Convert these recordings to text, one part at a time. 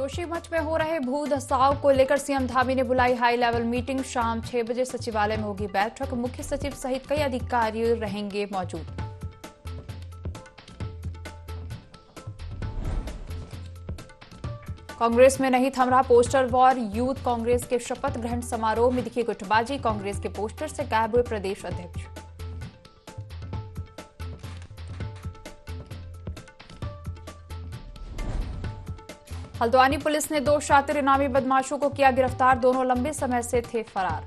जोशीमठ में हो रहे भू धसाव को लेकर सीएम धामी ने बुलाई हाई लेवल मीटिंग। शाम 6 बजे सचिवालय में होगी बैठक। मुख्य सचिव सहित कई अधिकारी रहेंगे मौजूद। कांग्रेस में नहीं थम रहा पोस्टर वॉर। यूथ कांग्रेस के शपथ ग्रहण समारोह में दिखी गुटबाजी। कांग्रेस के पोस्टर से गायब हुए प्रदेश अध्यक्ष। हल्द्वानी पुलिस ने 2 शातिर इनामी बदमाशों को किया गिरफ्तार। दोनों लंबे समय से थे फरार।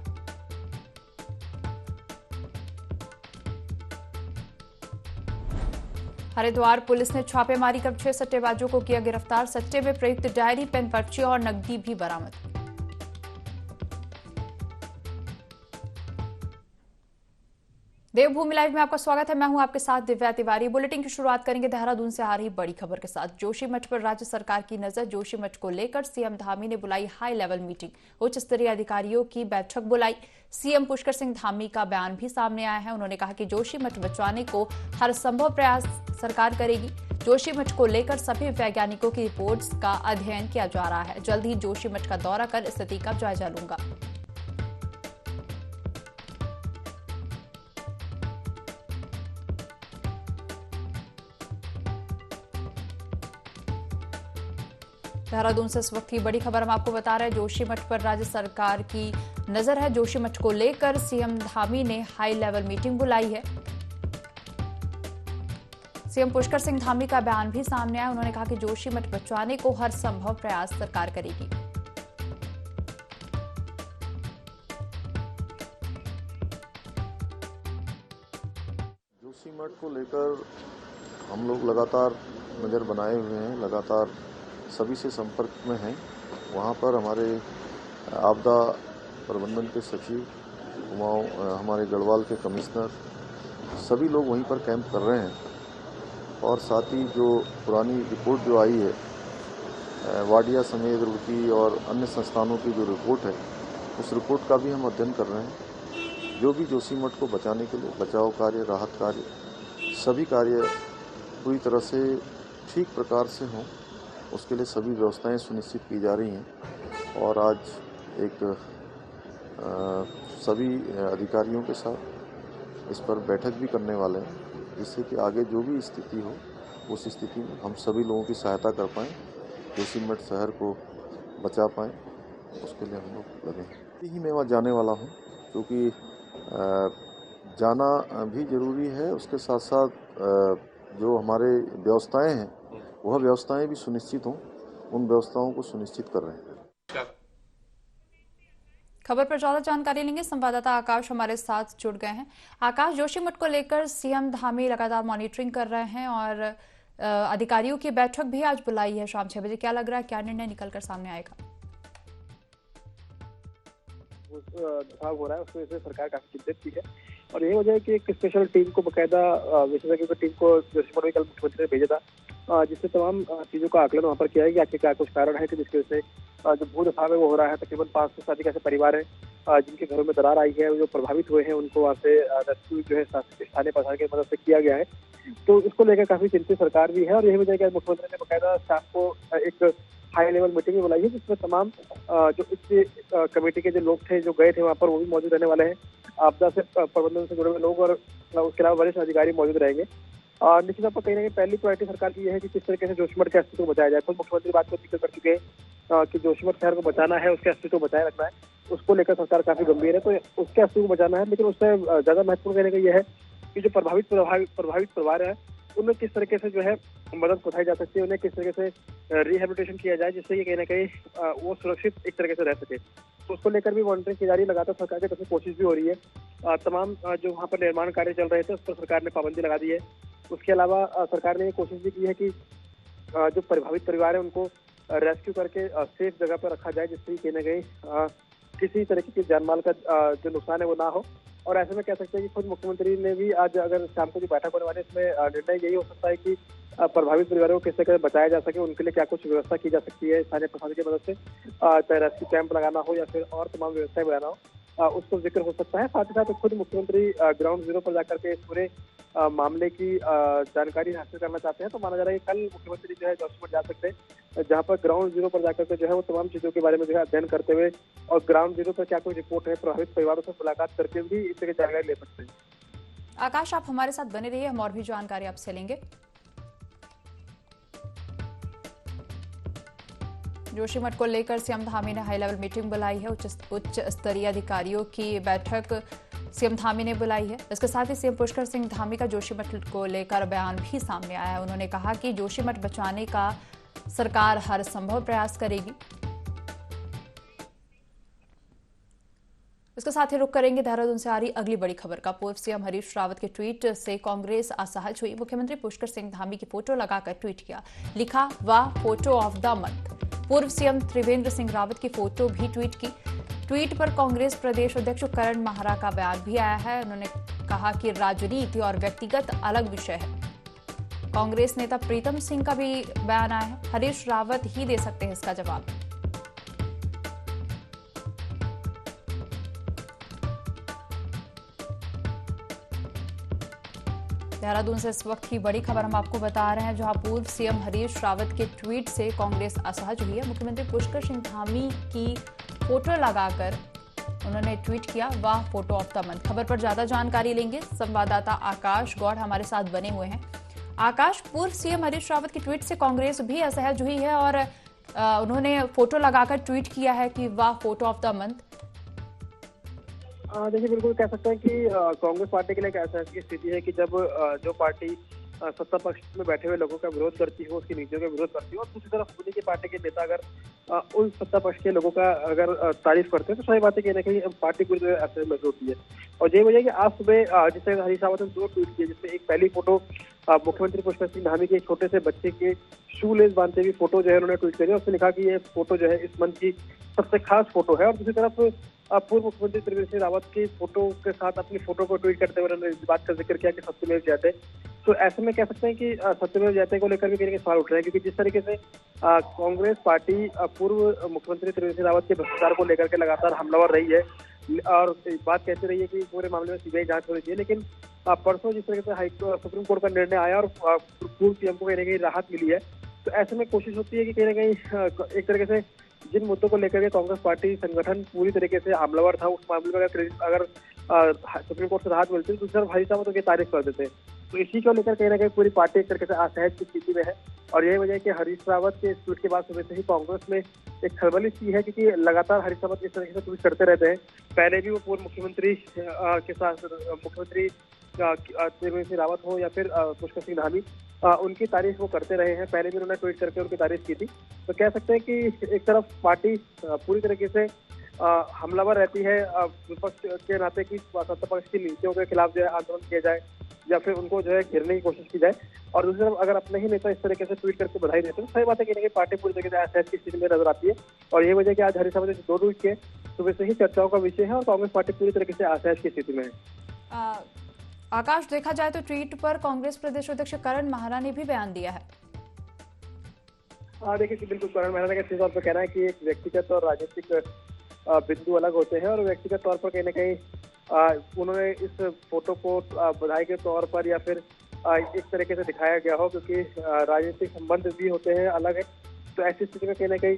हरिद्वार पुलिस ने छापेमारी कर 6 सट्टेबाजों को किया गिरफ्तार। सट्टे में प्रयुक्त डायरी, पेन, पर्ची और नकदी भी बरामद। देवभूमि लाइव में आपका स्वागत है। मैं हूं आपके साथ दिव्या तिवारी। बुलेटिन की शुरुआत करेंगे देहरादून से आ रही बड़ी खबर के साथ। जोशीमठ पर राज्य सरकार की नजर। जोशीमठ को लेकर सीएम धामी ने बुलाई हाई लेवल मीटिंग। उच्च स्तरीय अधिकारियों की बैठक बुलाई। सीएम पुष्कर सिंह धामी का बयान भी सामने आया है। उन्होंने कहा कि जोशीमठ बचाने को हर संभव प्रयास सरकार करेगी। जोशीमठ को लेकर सभी वैज्ञानिकों की रिपोर्ट्स का अध्ययन किया जा रहा है। जल्द ही जोशीमठ का दौरा कर स्थिति का जायजा लूंगा। देहरादून से इस वक्त की बड़ी खबर हम आपको बता रहे हैं। जोशीमठ पर राज्य सरकार की नजर है। जोशीमठ को लेकर सीएम धामी ने हाई लेवल मीटिंग बुलाई है। सीएम पुष्कर सिंह धामी का बयान भी सामने आया। उन्होंने कहा कि जोशीमठ बचाने को हर संभव प्रयास सरकार करेगी। जोशीमठ को लेकर हम लोग लगातार नजर बनाए हुए हैं, लगातार सभी से संपर्क में हैं। वहाँ पर हमारे आपदा प्रबंधन के सचिव, हमारे गढ़वाल के कमिश्नर, सभी लोग वहीं पर कैंप कर रहे हैं। और साथ ही जो पुरानी रिपोर्ट जो आई है वाडिया समेत रुड़की और अन्य संस्थानों की जो रिपोर्ट है, उस रिपोर्ट का भी हम अध्ययन कर रहे हैं। जो भी जोशीमठ को बचाने के लिए बचाव कार्य, राहत कार्य, सभी कार्य पूरी तरह से ठीक प्रकार से हों, उसके लिए सभी व्यवस्थाएं सुनिश्चित की जा रही हैं। और आज एक सभी अधिकारियों के साथ इस पर बैठक भी करने वाले हैं, जिससे कि आगे जो भी स्थिति हो उस स्थिति में हम सभी लोगों की सहायता कर पाएँ, जोशीमठ शहर को बचा पाएँ, उसके लिए हम लोग लगे हैं। ही मैं वहाँ जाने वाला हूँ, क्योंकि जाना भी ज़रूरी है। उसके साथ साथ जो हमारे व्यवस्थाएं हैं वह व्यवस्थाएं भी सुनिश्चित हों, उन व्यवस्थाओं को सुनिश्चित कर रहे हैं। खबर पर ज्यादा जानकारी लेंगे। संवाददाता आकाश हमारे साथ जुड़ गए हैं। आकाश, जोशीमठ को लेकर सीएम धामी लगातार मॉनिटरिंग कर रहे हैं और अधिकारियों की बैठक भी आज बुलाई है शाम 6 बजे। क्या लग रहा है, क्या निर्णय निकलकर सामने आएगा? दबाव हो रहा है, उसकी वजह से सरकार काफी चिंतित भी है। और यही वजह है कि एक स्पेशल टीम को, बकायदा विशेषज्ञों की टीम को जोशीमठ में कल मुख्यमंत्री ने भेजा था, जिससे तमाम चीजों का आकलन वहाँ पर किया है कि आखिर क्या कुछ कारण है कि जिसकी वजह से जो भू धसाव है वो हो रहा है। तकरीबन 500 से अधिक ऐसे परिवार हैं जिनके घरों में दरार आई है, जो प्रभावित हुए हैं, उनको वहाँ से रेस्क्यू जो है स्थानीय प्रशासन की मदद से किया गया है। तो इसको लेकर काफी चिंतित सरकार भी है। और यही वजह है कि मुख्यमंत्री ने बकायदा स्टाफ को एक हाई लेवल मीटिंग बुलाई है, जिसमें तमाम जो इस कमेटी के जो लोग थे जो गए थे वहाँ पर, वो भी मौजूद रहने वाले हैं। आपदा से प्रबंधन से जुड़े हुए लोग और उसके अलावा वरिष्ठ अधिकारी मौजूद रहेंगे। निश्चित तौर पर कहीं ना कहीं पहली प्रायोरिटी सरकार की यह है कि किस तरीके से जोशीमठ के अस्तित्व को बचाया जाए। खुद मुख्यमंत्री बात को जिक्र कर चुके हैं कि जोशीमठ शहर को बचाना है, उसके अस्तित्व को बचाए रखना है। उसको लेकर सरकार काफी गंभीर है, तो उसके अस्तित्व को बचाना है। लेकिन उससे ज्यादा महत्वपूर्ण कहने का यह है कि जो प्रभावित परिवार है, उनमें किस तरीके से जो है मदद पहुंचाई जा सकती है, उन्हें किस तरीके से रिहेबिलिटेशन किया जाए, जिससे ये कहीं ना कहीं वो सुरक्षित एक तरीके से रह सके। तो उसको लेकर भी मॉनिटरिंग की जा रही है। लगातार सरकार की तरफ से कोशिश भी हो रही है। तमाम जो वहाँ पर निर्माण कार्य चल रहे थे उस पर सरकार ने पाबंदी लगा दी है। उसके अलावा सरकार ने ये कोशिश भी की है कि जो प्रभावित परिवार है उनको रेस्क्यू करके सेफ जगह पर रखा जाए, जिससे कहीं ना कहीं किसी तरीके की जानमाल का जो नुकसान है वो ना हो। और ऐसे में कह सकते हैं कि खुद मुख्यमंत्री ने भी आज, अगर शाम को जो बैठक होने वाली है, इसमें निर्णय यही हो सकता है कि प्रभावित परिवारों को किस तरह बचाया जा सके, उनके लिए क्या कुछ व्यवस्था की जा सकती है स्थानीय प्रशासन की मदद से, चाहे रेस्क्यू कैंप लगाना हो या फिर और तमाम व्यवस्थाएं बनाना हो, उसको जिक्र हो सकता है। साथ ही साथ खुद मुख्यमंत्री ग्राउंड जीरो पर जाकर के पूरे मामले की जानकारी हासिल करना चाहते हैं, तो माना जा रहा है कि कल मुख्यमंत्री जो है जोशीमठ जा सकते हैं, जहां पर ग्राउंड जीरो पर जाकर के जो है वो तमाम चीजों के बारे में जो है अध्ययन करते हुए और ग्राउंड जीरो पर क्या कोई रिपोर्ट है प्रभावित परिवारों से मुलाकात करके भी इसकी जानकारी ले सकते हैं। आकाश, आप हमारे साथ बने रहिए, हम और भी जानकारी आपसे लेंगे। जोशीमठ को लेकर सीएम धामी ने हाई लेवल मीटिंग बुलाई है। उच्च स्तरीय अधिकारियों की बैठक सीएम धामी ने बुलाई है। इसके साथ ही सीएम पुष्कर सिंह धामी का जोशीमठ को लेकर बयान भी सामने आया है। उन्होंने कहा कि जोशीमठ बचाने का सरकार हर संभव प्रयास करेगी। इसके साथ ही रुक करेंगे देहरादून से आ रही अगली बड़ी खबर का। पूर्व सीएम हरीश रावत के ट्वीट से कांग्रेस असहज हुई। मुख्यमंत्री पुष्कर सिंह धामी की फोटो लगाकर ट्वीट किया, लिखा वाह फोटो ऑफ द मंथ। पूर्व सीएम त्रिवेंद्र सिंह रावत की फोटो भी ट्वीट की। ट्वीट पर कांग्रेस प्रदेश अध्यक्ष करण माहरा का बयान भी आया है। उन्होंने कहा कि राजनीति और व्यक्तिगत अलग विषय है। कांग्रेस नेता प्रीतम सिंह का भी बयान आया है, हरीश रावत ही दे सकते हैं इसका जवाब। देहरादून से इस वक्त की बड़ी खबर हम आपको बता रहे हैं, जहां पूर्व सीएम हरीश रावत के ट्वीट से कांग्रेस असहज हुई है। मुख्यमंत्री पुष्कर सिंह धामी की फोटो लगाकर उन्होंने ट्वीट किया, वाह फोटो ऑफ द मंथ। खबर पर ज्यादा जानकारी लेंगे, संवाददाता आकाश गौड़ हमारे साथ बने हुए हैं। आकाश, पूर्व सीएम हरीश रावत की ट्वीट से कांग्रेस भी असहज हुई है और उन्होंने फोटो लगाकर ट्वीट किया है कि वाह फोटो ऑफ द मंथ। देखिए, बिल्कुल कह सकते हैं कि कांग्रेस पार्टी के लिए एक ऐसी स्थिति है कि जब जो पार्टी सत्ता पक्ष में बैठे हुए लोगों का विरोध करती हो, उसकी नीतियों का विरोध करती हो, और दूसरी तरफ उन्हीं की पार्टी के नेता अगर उन सत्ता पक्ष के लोगों का अगर तारीफ करते हैं, तो सही बात है कि कहीं पार्टी पूरी तरह असहज महसूस होती है। और यही वजह है कि आज सुबह जिस तरह हरीश रावत ने 2 ट्वीट किए, जिसमें एक पहली फोटो मुख्यमंत्री पुष्कर सिंह धामी के एक छोटे से बच्चे के शू लेस बांधते हुए फोटो जो है उन्होंने ट्वीट करी। उसमें लिखा कि ये फोटो जो है इस मंथ की सबसे खास फोटो है। और दूसरी तरफ पूर्व मुख्यमंत्री त्रिवेंद्र सिंह रावत की फोटो के साथ अपनी फोटो को ट्वीट करते हुए उन्होंने इस बात का जिक्र किया कि सत्यमेव जयते। तो ऐसे में कह सकते हैं कि सत्यमेव जयते को लेकर भी कहीं सवाल उठ रहे हैं, क्योंकि जिस तरीके से कांग्रेस पार्टी पूर्व मुख्यमंत्री त्रिवेंद्र सिंह रावत के भ्रष्टाचार को लेकर के लगातार हमलावर रही है और बात कहती रही है कि पूरे मामले में सीबीआई जांच होनी चाहिए, लेकिन परसों जिस तरीके से सुप्रीम कोर्ट का निर्णय आया और पूर्व सीएम को कहीं ना कहीं राहत मिली है, तो ऐसे में कोशिश होती है कि कहीं ना कहीं एक तरीके से जिन मुद्दों को लेकर के कांग्रेस पार्टी संगठन पूरी तरीके से हमलावर था, उस मामले में अगर सुप्रीम कोर्ट से राहत मिलती है, दूसरी तरफ हरीश रावत उनकी तारीफ कर देते हैं। तो इसी को लेकर कहीं ना कहीं पूरी पार्टी एक तरीके से असहज की स्थिति में है। और यही वजह है कि हरीश रावत के इस ट्वीट के बाद सुबह से ही कांग्रेस में एक खलबली सी है, क्योंकि लगातार हरीश रावत इस तरीके से ट्वीट करते रहते हैं। पहले भी वो पूर्व मुख्यमंत्री के साथ मुख्यमंत्री त्रिवेंद्र सिंह रावत हो या फिर पुष्कर सिंह धामी, उनकी तारीफ वो करते रहे हैं। पहले भी उन्होंने ट्वीट करके उनकी तारीफ की थी। तो कह सकते हैं कि एक तरफ पार्टी पूरी तरीके से हमलावर रहती है विपक्ष के नाते की सत्ता पक्ष की नीतियों के खिलाफ जो है आंदोलन किया जाए या फिर उनको जो है घेरने की कोशिश की जाए, और दूसरी तरफ अगर अपने ही नेता इस तरीके से ट्वीट करके बधाई देते हैं, तो सही बात है कि पार्टी पूरी तरीके से असहज की स्थिति में नजर आती है। और ये वजह कि आज हरीश रावत ने 2 ट्वीट किए, सुबह से ही चर्चाओं का विषय है और कांग्रेस पार्टी पूरी तरीके से असहज की स्थिति में है। आकाश, देखा जाए तो ट्वीट पर कांग्रेस प्रदेश अध्यक्ष करण माहरा ने भी बयान दिया है। देखिए कि बिल्कुल करण माहरा का सीधे तौर पर कहना है कि एक व्यक्तिगत और राजनीतिक बिंदु अलग होते हैं, और व्यक्तिगत तौर पर कहीं ना कहीं उन्होंने इस फोटो को बधाई के तौर पर या फिर एक तरीके से दिखाया गया हो, क्योंकि राजनीतिक संबंध भी होते हैं अलग है। तो ऐसी स्थिति में कहीं ना कहीं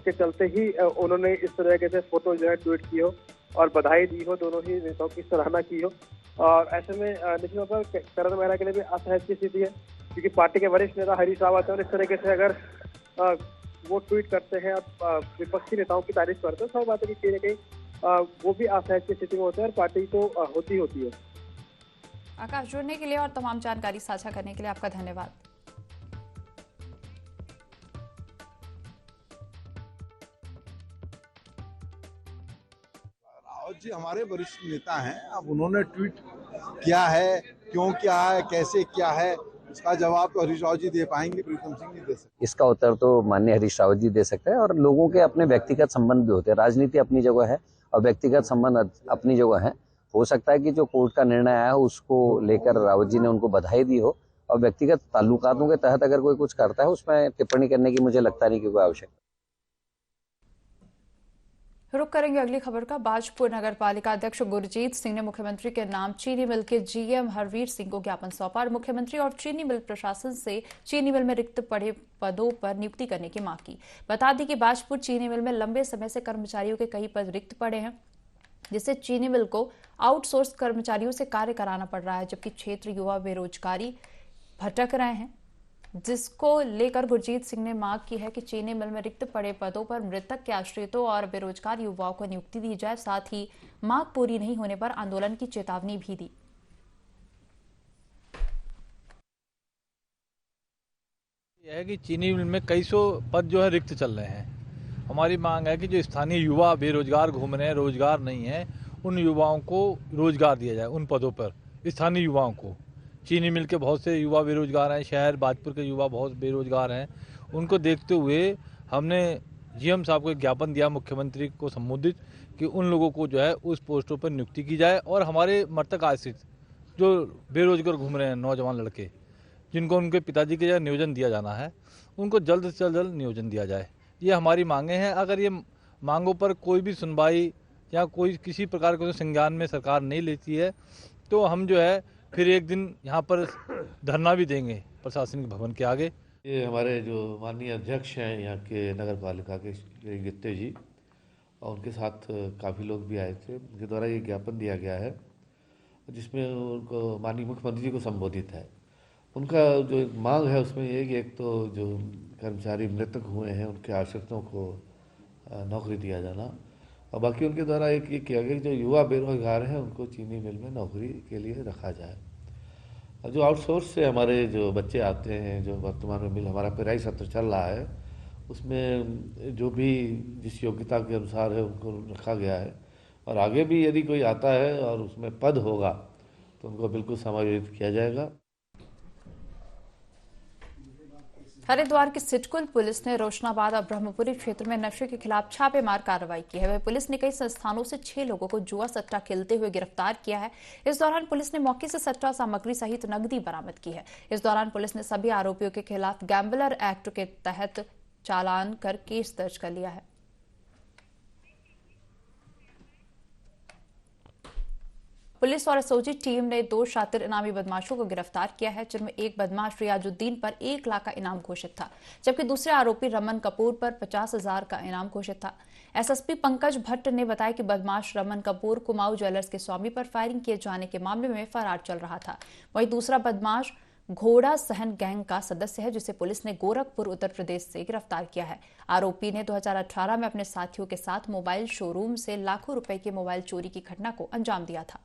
के चलते ही उन्होंने इस तरीके से फोटो जो है ट्वीट की हो और बधाई दी हो, दोनों ही नेताओं की सराहना की हो। और ऐसे में निश्चित तौर पर करण माहरा के लिए भी असहज की स्थिति है, क्योंकि पार्टी के वरिष्ठ नेता हरीश रावत है और इस तरीके से अगर वो ट्वीट करते हैं और विपक्षी नेताओं की तारीफ करते हैं, सब बात है कि कहीं ना कहीं वो भी असहज की स्थिति में होते हैं और पार्टी तो होती है। आकाश, जुड़ने के लिए और तमाम जानकारी साझा करने के लिए आपका धन्यवाद। रावत जी हमारे वरिष्ठ नेता हैं, अब उन्होंने ट्वीट किया है, क्यों किया है, कैसे किया है, इसका जवाब तो हरीश रावत जी दे पाएंगे, प्रीतम सिंह नहीं दे सकते। इसका उत्तर तो माननीय हरीश रावत जी दे सकते हैं। और लोगों के अपने व्यक्तिगत संबंध भी होते हैं, राजनीति अपनी जगह है और व्यक्तिगत संबंध अपनी जगह है। हो सकता है कि जो कोर्ट का निर्णय आया है उसको लेकर रावत जी ने उनको बधाई दी हो, और व्यक्तिगत ताल्लुकातों के तहत अगर कोई कुछ करता है उसमें टिप्पणी करने की मुझे लगता नहीं कि कोई आवश्यकता। रुक करेंगे अगली खबर का। बाजपुर नगर पालिका अध्यक्ष गुरजीत सिंह ने मुख्यमंत्री के नाम चीनी मिल के जीएम हरवीर सिंह को ज्ञापन सौंपा और मुख्यमंत्री और चीनी मिल प्रशासन से चीनी मिल में रिक्त पड़े पदों पर नियुक्ति करने की मांग की। बता दें कि बाजपुर चीनी मिल में लंबे समय से कर्मचारियों के कई पद रिक्त पड़े हैं, जिससे चीनी मिल को आउटसोर्स कर्मचारियों से कार्य कराना पड़ रहा है, जबकि क्षेत्र युवा बेरोजगारी भटक रहे हैं, जिसको लेकर गुरजीत सिंह ने मांग की है कि चीनी मिल में रिक्त पड़े पदों पर मृतक के आश्रितों और बेरोजगार युवाओं को नियुक्ति दी जाए। साथ ही मांग पूरी नहीं होने पर आंदोलन की चेतावनी भी दी। यह है कि चीनी मिल में कई सौ पद जो है रिक्त चल रहे हैं। हमारी मांग है कि जो स्थानीय युवा बेरोजगार घूम रहे हैं, रोजगार नहीं है, उन युवाओं को रोजगार दिया जाए। उन पदों पर स्थानीय युवाओं को, चीनी मिल के बहुत से युवा बेरोजगार हैं, शहर बाजपुर के युवा बहुत बेरोजगार हैं, उनको देखते हुए हमने जीएम साहब को एक ज्ञापन दिया, मुख्यमंत्री को संबोधित, कि उन लोगों को जो है उस पोस्टों पर नियुक्ति की जाए और हमारे मृतक आश्रित जो बेरोजगार घूम रहे हैं नौजवान लड़के, जिनको उनके पिताजी के जगह नियोजन दिया जाना है, उनको जल्द से जल्द नियोजन दिया जाए। ये हमारी मांगे हैं। अगर ये मांगों पर कोई भी सुनवाई या कोई किसी प्रकार के संज्ञान में सरकार नहीं लेती है, तो हम जो है फिर एक दिन यहाँ पर धरना भी देंगे प्रशासनिक भवन के आगे। ये हमारे जो माननीय अध्यक्ष हैं यहाँ के नगर पालिका के श्री गित्ते जी, और उनके साथ काफ़ी लोग भी आए थे, उनके द्वारा ये ज्ञापन दिया गया है जिसमें उनको माननीय मुख्यमंत्री जी को संबोधित है। उनका जो एक मांग है उसमें ये कि एक तो जो कर्मचारी मृतक हुए हैं उनके आश्रितों को नौकरी दिया जाना, और बाकी उनके द्वारा एक ये किया गया कि जो युवा बेरोजगार हैं उनको चीनी मिल में नौकरी के लिए रखा जाए। और जो आउटसोर्स से हमारे जो बच्चे आते हैं, जो वर्तमान में मिल हमारा पेराई सत्र चल रहा है, उसमें जो भी जिस योग्यता के अनुसार है उनको रखा गया है, और आगे भी यदि कोई आता है और उसमें पद होगा तो उनको बिल्कुल समायोजित किया जाएगा। हरिद्वार की सिडकुल पुलिस ने रोशनाबाद और ब्रह्मपुरी क्षेत्र में नशे के खिलाफ छापेमार कार्रवाई की है। वह पुलिस ने कई संस्थानों से 6 लोगों को जुआ सट्टा खेलते हुए गिरफ्तार किया है। इस दौरान पुलिस ने मौके से सट्टा सामग्री सहित नकदी बरामद की है। इस दौरान पुलिस ने सभी आरोपियों के खिलाफ गैम्बलर एक्ट के तहत चालान कर केस दर्ज कर लिया है। पुलिस और एसओजी टीम ने 2 शातिर इनामी बदमाशों को गिरफ्तार किया है, जिनमें एक बदमाश रियाजुद्दीन पर 1 लाख का इनाम घोषित था, जबकि दूसरे आरोपी रमन कपूर पर 50,000 का इनाम घोषित था। एसएसपी पंकज भट्ट ने बताया कि बदमाश रमन कपूर कुमाऊं ज्वेलर्स के स्वामी पर फायरिंग किए जाने के मामले में फरार चल रहा था। वहीं दूसरा बदमाश घोड़ा सहन गैंग का सदस्य है, जिसे पुलिस ने गोरखपुर उत्तर प्रदेश से गिरफ्तार किया है। आरोपी ने 2018 में अपने साथियों के साथ मोबाइल शोरूम से लाखों रुपए के मोबाइल चोरी की घटना को अंजाम दिया था।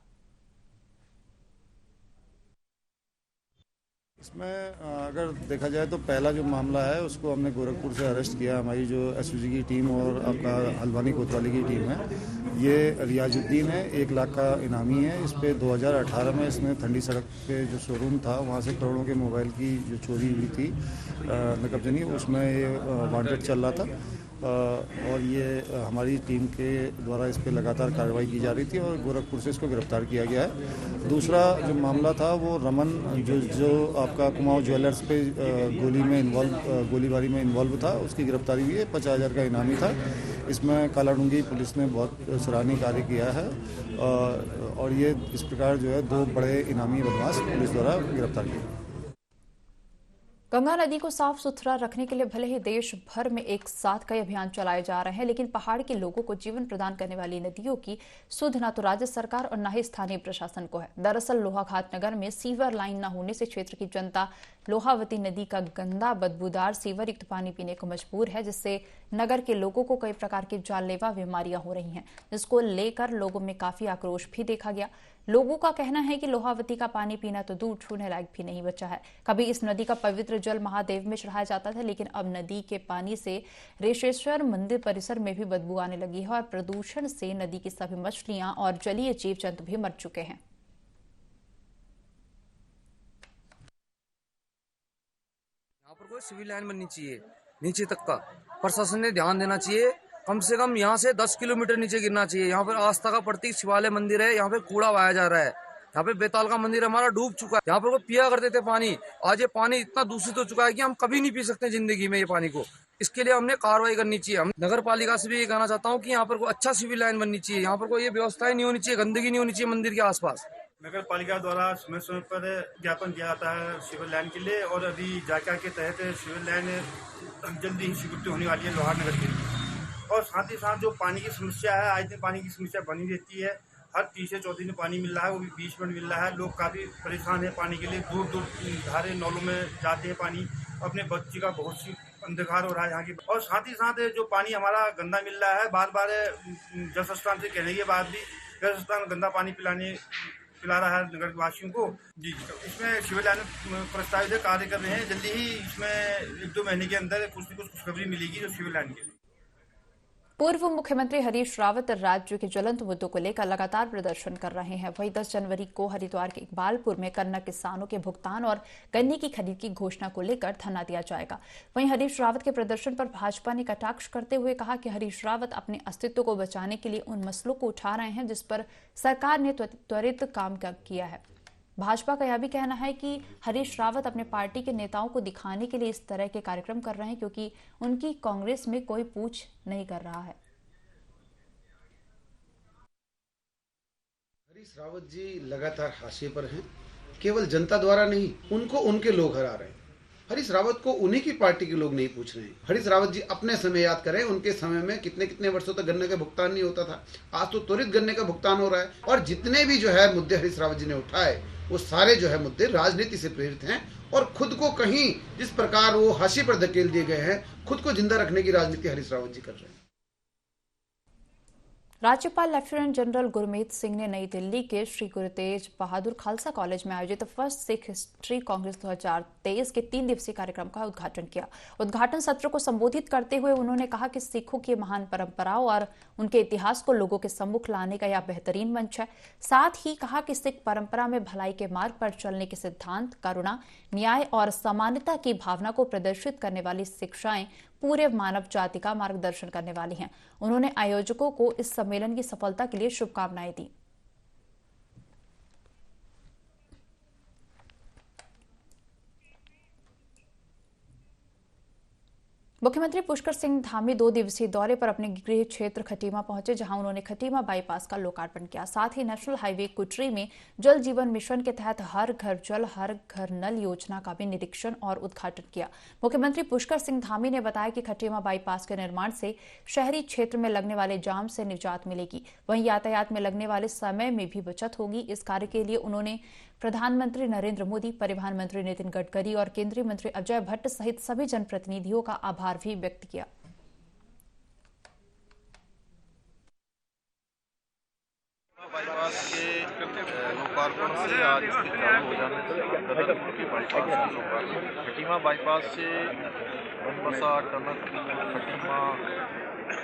इसमें अगर देखा जाए तो पहला जो मामला है उसको हमने गोरखपुर से अरेस्ट किया। हमारी जो एसओजी की टीम और आपका हल्द्वानी कोतवाली की टीम है, ये रियाजुद्दीन है, 1 लाख का इनामी है। इस पे 2018 में इसने ठंडी सड़क पे जो शोरूम था वहाँ से करोड़ों के मोबाइल की जो चोरी हुई थी नकबजनी, उसमें ये वांटेड चल रहा था। और ये हमारी टीम के द्वारा इस पे लगातार कार्रवाई की जा रही थी और गोरखपुर से इसको गिरफ्तार किया गया है। दूसरा जो मामला था वो रमन जो आपका कुमाऊं ज्वेलर्स पे गोलीबारी में इन्वॉल्व था, उसकी गिरफ्तारी हुई है। 50,000 का इनामी था। इसमें कालाडूंगी पुलिस ने बहुत सराहनीय कार्य किया है और ये इस प्रकार जो है 2 बड़े इनामी बदमाश पुलिस द्वारा गिरफ्तार किए। गंगा नदी को साफ सुथरा रखने के लिए भले ही देश भर में एक साथ कई अभियान चलाए जा रहे हैं, लेकिन पहाड़ के लोगों को जीवन प्रदान करने वाली नदियों की सुध न तो राज्य सरकार और न ही स्थानीय प्रशासन को है। दरअसल लोहाघाट नगर में सीवर लाइन न होने से क्षेत्र की जनता लोहावती नदी का गंदा बदबूदार सीवर युक्त पानी पीने को मजबूर है, जिससे नगर के लोगों को कई प्रकार की जानलेवा बीमारियां हो रही हैं, जिसको लेकर लोगों में काफी आक्रोश भी देखा गया। लोगों का कहना है कि लोहावती का पानी पीना तो दूर छूने लायक भी नहीं बचा है। कभी इस नदी का पवित्र जल महादेव में चढ़ाया जाता था, लेकिन अब नदी के पानी से रेशेश्वर मंदिर परिसर में भी बदबू आने लगी है और प्रदूषण से नदी की सभी मछलियां और जलीय जीव जंतु भी मर चुके हैं। यहाँ पर कोई सिविल लाइन बननी चाहिए, नीचे तक का प्रशासन ने ध्यान देना चाहिए। कम से कम यहाँ से 10 किलोमीटर नीचे गिरना चाहिए। यहाँ पर आस्था का प्रतीक शिवालय मंदिर है, यहाँ पे कूड़ा बहाया जा रहा है। यहाँ पे बेताल का मंदिर हमारा डूब चुका है। यहाँ पर वो पिया करते थे पानी, आज ये पानी इतना दूषित हो चुका है कि हम कभी नहीं पी सकते जिंदगी में ये पानी को। इसके लिए हमने कार्रवाई करनी चाहिए। हम नगर पालिका से भी ये कहना चाहता हूँ कि यहाँ पर कोई अच्छा सिविल लाइन बननी चाहिए, यहाँ पर कोई ये व्यवस्थाएं नहीं होनी चाहिए, गंदगी नहीं होनी चाहिए मंदिर के आसपास। नगर पालिका द्वारा समय समय पर ज्ञापन दिया जाता है सिविल लाइन के लिए, और अभी जायका के तहत सिविल लाइन जल्दी ही स्वीकृति होने वाली है लोहार नगर के लिए। और साथ ही साथ जो पानी की समस्या है, आज दिन पानी की समस्या बनी रहती है, हर तीसरे चौथे दिन पानी मिल रहा है, वो भी 20 मिनट मिल रहा है। लोग काफ़ी परेशान है पानी के लिए, दूर दूर धारे नौलों में जाते हैं पानी, अपने बच्चे का बहुत सी अंधकार हो रहा है यहाँ की। और साथ ही साथ जो पानी हमारा गंदा मिल रहा है, बार बार जल संस्थान से कहने के बाद भी जल संस्थान गंदा पानी पिला रहा है नगर वासियों को। जी, इसमें सिविल लाइन प्रस्तावित कार्य कर रहे हैं, जल्दी ही इसमें 1-2 महीने के अंदर कुछ न कुछ खुशखबरी मिलेगी जो सिविल लाइन के लिए। पूर्व मुख्यमंत्री हरीश रावत राज्य के ज्वलंत मुद्दों को लेकर लगातार प्रदर्शन कर रहे हैं। वहीं 10 जनवरी को हरिद्वार के इकबालपुर में गन्ना किसानों के भुगतान और गन्ने की खरीद की घोषणा को लेकर धरना दिया जाएगा। वहीं हरीश रावत के प्रदर्शन पर भाजपा ने कटाक्ष करते हुए कहा कि हरीश रावत अपने अस्तित्व को बचाने के लिए उन मसलों को उठा रहे हैं जिस पर सरकार ने त्वरित काम किया है। भाजपा का यह भी कहना है कि हरीश रावत अपने पार्टी के नेताओं को दिखाने के लिए इस तरह के कार्यक्रम कर रहे हैं क्योंकि उनकी कांग्रेस में कोई पूछ नहीं कर रहा है। हरीश रावत जी लगातार हाशिए पर हैं। केवल जनता द्वारा नहीं, उनको उनके लोग हरा रहे हैं। हरीश रावत को उन्हीं की पार्टी के लोग नहीं पूछ रहे हैं। हरीश रावत जी अपने समय याद करें, उनके समय में कितने कितने वर्षों तक गन्ने का भुगतान नहीं होता था। आज तो त्वरित गन्ने का भुगतान हो रहा है। और जितने भी जो है मुद्दे हरीश रावत जी ने उठाए, वो सारे जो है मुद्दे राजनीति से प्रेरित हैं और खुद को कहीं जिस प्रकार वो हाशिए पर धकेल दिए गए हैं, खुद को जिंदा रखने की राजनीति हरीश रावत जी कर रहे हैं। राज्यपाल लेफ्टिनेंट जनरल गुरमीत सिंह ने नई दिल्ली के श्री गुरु तेज बहादुर खालसा कॉलेज में आयोजित फर्स्ट सिख हिस्ट्री कांग्रेस 2023 के 3 दिवसीय कार्यक्रम का उद्घाटन किया। उद्घाटन सत्र को संबोधित करते हुए उन्होंने कहा कि सिखों की महान परंपराओं और उनके इतिहास को लोगों के सम्मुख लाने का यह बेहतरीन मंच है। साथ ही कहा कि सिख परंपरा में भलाई के मार्ग पर चलने के सिद्धांत, करुणा, न्याय और समानता की भावना को प्रदर्शित करने वाली शिक्षाएं पूरे मानव जाति का मार्गदर्शन करने वाली हैं। उन्होंने आयोजकों को इस सम्मेलन की सफलता के लिए शुभकामनाएं दी। मुख्यमंत्री पुष्कर सिंह धामी 2 दिवसीय दौरे पर अपने गृह क्षेत्र खटीमा पहुंचे, जहां उन्होंने खटीमा बाईपास का लोकार्पण किया। साथ ही नेशनल हाईवे कुटरी में जल जीवन मिशन के तहत हर घर जल हर घर नल योजना का भी निरीक्षण और उद्घाटन किया। मुख्यमंत्री पुष्कर सिंह धामी ने बताया कि खटीमा बाईपास के निर्माण से शहरी क्षेत्र में लगने वाले जाम से निजात मिलेगी, वहीं यातायात में लगने वाले समय में भी बचत होगी। इस कार्य के लिए उन्होंने प्रधानमंत्री नरेंद्र मोदी, परिवहन मंत्री नितिन गडकरी और केंद्रीय मंत्री अजय भट्ट सहित सभी जनप्रतिनिधियों का आभार भी व्यक्त किया। बाईपास के लोकार्पण से आज इसके चालू हो जाने से गदरपुर की बाईपास का लोकार्पण, खटीमा बाईपास से बनबसा, टनक, खटीमा,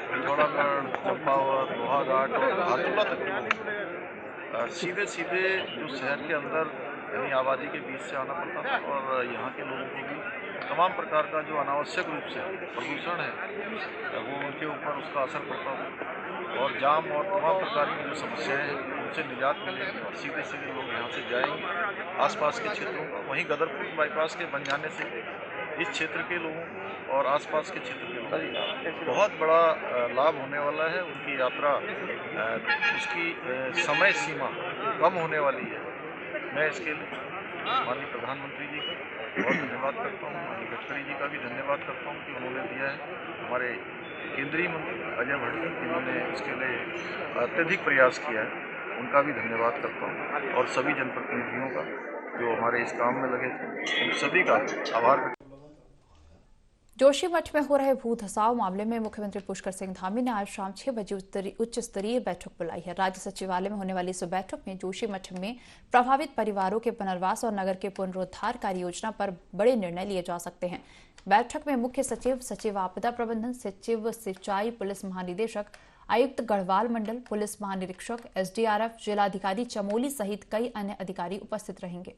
पिथौरागढ़, चंपावत, लोहाघाट और धारचूला तक सीधे जो शहर के अंदर यानी आबादी के बीच से आना पड़ता था और यहाँ के लोगों को भी तमाम प्रकार का जो अनावश्यक रूप से प्रदूषण है वो उनके ऊपर उसका असर पड़ता था और जाम और तमाम प्रकार की जो समस्याएं हैं उनसे निजात मिलेगी और सीधे लोग यहाँ से जाएंगे आसपास के क्षेत्रों को। वहीं गदरपुर बाईपास के बन जाने से इस क्षेत्र के लोगों और आसपास के क्षेत्र के लोगों को बहुत बड़ा लाभ होने वाला है। उनकी यात्रा उसकी समय सीमा कम होने वाली है। मैं इसके लिए माननीय प्रधानमंत्री जी का बहुत धन्यवाद करता हूँ, माननीय गडकरी जी का भी धन्यवाद करता हूँ कि उन्होंने दिया है। हमारे केंद्रीय मंत्री अजय भट्ट जिन्होंने इसके लिए अत्यधिक प्रयास किया है, उनका भी धन्यवाद करता हूँ और सभी जनप्रतिनिधियों का जो हमारे इस काम में लगे थे, उन सभी का आभार। जोशीमठ में हो रहे भू धसाव मामले में मुख्यमंत्री पुष्कर सिंह धामी ने आज शाम 6 बजे उच्च स्तरीय बैठक बुलाई है। राज्य सचिवालय में होने वाली इस बैठक में जोशीमठ में प्रभावित परिवारों के पुनर्वास और नगर के पुनरुद्धार कार्य योजना पर बड़े निर्णय लिए जा सकते हैं। बैठक में मुख्य सचिव, सचिव आपदा प्रबंधन, सचिव सिंचाई, पुलिस महानिदेशक, आयुक्त गढ़वाल मंडल, पुलिस महानिरीक्षक, एसडीआरएफ, जिलाधिकारी चमोली सहित कई अन्य अधिकारी उपस्थित रहेंगे।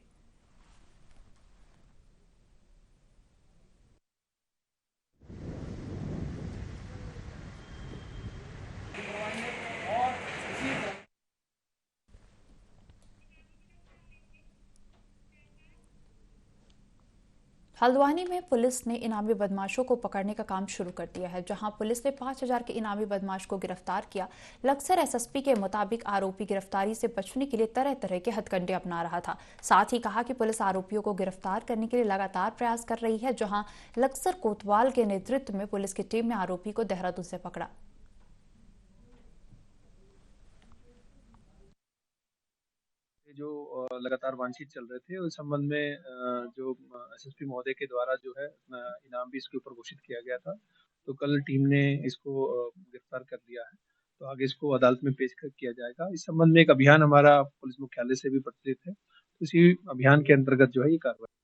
हल्द्वानी में पुलिस ने इनामी बदमाशों को पकड़ने का काम शुरू कर दिया है, जहां पुलिस ने 5000 के इनामी बदमाश को गिरफ्तार किया। लक्सर एसएसपी के मुताबिक आरोपी गिरफ्तारी से बचने के लिए तरह तरह के हथकंडे अपना रहा था। साथ ही कहा कि पुलिस आरोपियों को गिरफ्तार करने के लिए लगातार प्रयास कर रही है, जहां लक्सर कोतवाल के नेतृत्व में पुलिस की टीम ने आरोपी को देहरादून से पकड़ा। जो लगातार वांछित चल रहे थे, उस संबंध में जो एसएसपी महोदय के द्वारा जो है इनाम भी इसके ऊपर घोषित किया गया था। तो कल टीम ने इसको गिरफ्तार कर लिया है, तो आगे इसको अदालत में पेश किया जाएगा। इस संबंध में एक अभियान हमारा पुलिस मुख्यालय से भी प्रचलित है, तो इसी अभियान के अंतर्गत जो है ये कार्रवाई।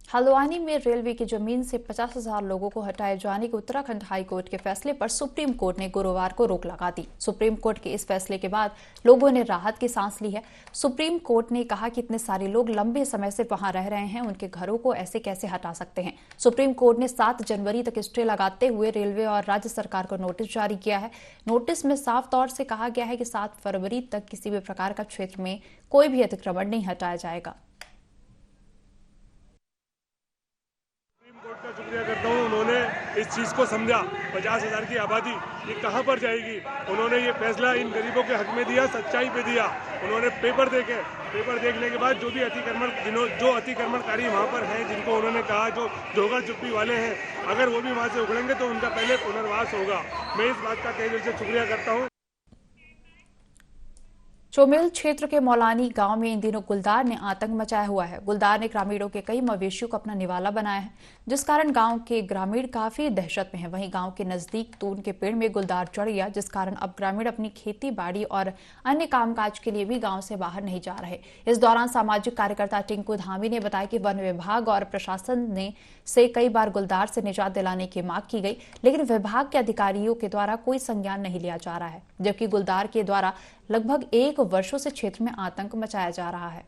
हल्द्वानी में रेलवे की जमीन से 50,000 लोगों को हटाए जाने के उत्तराखंड हाई कोर्ट के फैसले पर सुप्रीम कोर्ट ने गुरुवार को रोक लगा दी। सुप्रीम कोर्ट के इस फैसले के बाद लोगों ने राहत की सांस ली है। सुप्रीम कोर्ट ने कहा कि इतने सारे लोग लंबे समय से वहां रह रहे हैं, उनके घरों को ऐसे कैसे हटा सकते हैं। सुप्रीम कोर्ट ने 7 जनवरी तक स्टे लगाते हुए रेलवे और राज्य सरकार को नोटिस जारी किया है। नोटिस में साफ तौर से कहा गया है कि 7 फरवरी तक किसी भी प्रकार का क्षेत्र में कोई भी अतिक्रमण नहीं हटाया जाएगा। का शुक्रिया करता हूँ, उन्होंने इस चीज़ को समझा। 50,000 की आबादी ये कहाँ पर जाएगी, उन्होंने ये फैसला इन गरीबों के हक में दिया, सच्चाई पे दिया। उन्होंने पेपर देखने के बाद जो भी अतिक्रमणकारी वहाँ पर हैं, जिनको उन्होंने कहा जो जोगा चुप्पी वाले हैं, अगर वो भी वहाँ से उखड़ेंगे तो उनका पहले पुनर्वास होगा। मैं इस बात का तहे दिल से शुक्रिया करता हूँ। चोमेल क्षेत्र के मौलानी गांव में इन दिनों गुलदार ने आतंक मचाया हुआ है। गुलदार ने ग्रामीणों के कई मवेशियों को अपना निवाला बनाया है, जिस कारण गांव के ग्रामीण काफी दहशत में हैं। वहीं गांव के नजदीक तून के पेड़ में गुलदार चढ़ गया, जिस कारण अब ग्रामीण अपनी खेती बाड़ी और अन्य कामकाज के लिए भी गांव से बाहर नहीं जा रहे। इस दौरान सामाजिक कार्यकर्ता टिंकू धामी ने बताया कि वन विभाग और प्रशासन से कई बार गुलदार से निजात दिलाने की मांग की गई, लेकिन विभाग के अधिकारियों के द्वारा कोई संज्ञान नहीं लिया जा रहा है, जबकि गुलदार के द्वारा लगभग 1 वर्षों से क्षेत्र में आतंक मचाया जा रहा है।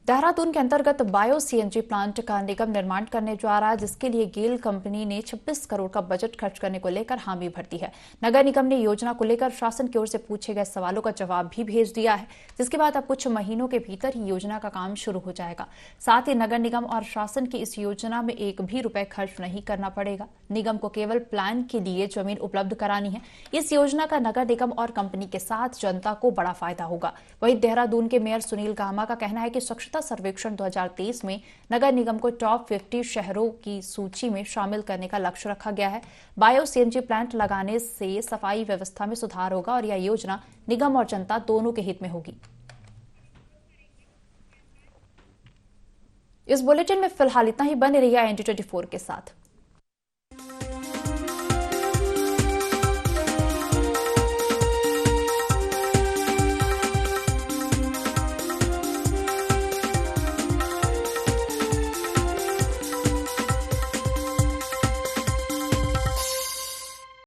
देहरादून के अंतर्गत बायो सीएनजी प्लांट का निगम निर्माण करने जा रहा है, जिसके लिए गेल कंपनी ने 26 करोड़ का बजट खर्च करने को लेकर हामी भर दी है। नगर निगम ने योजना को लेकर शासन की ओर से पूछे गए सवालों का जवाब भी भेज दिया है, जिसके बाद अब कुछ महीनों के भीतर ही योजना का काम शुरू हो जाएगा। साथ ही नगर निगम और शासन की इस योजना में 1 भी रुपए खर्च नहीं करना पड़ेगा। निगम को केवल प्लान के लिए जमीन उपलब्ध करानी है। इस योजना का नगर निगम और कंपनी के साथ जनता को बड़ा फायदा होगा। वहीं देहरादून के मेयर सुनील गामा का कहना है कि स्वच्छता सर्वेक्षण 2023 में नगर निगम को टॉप 50 शहरों की सूची में शामिल करने का लक्ष्य रखा गया है। बायो सीएनजी प्लांट लगाने से सफाई व्यवस्था में सुधार होगा और यह योजना निगम और जनता दोनों के हित में होगी। इस बुलेटिन में फिलहाल इतना ही। बने रहिए ND24 के साथ।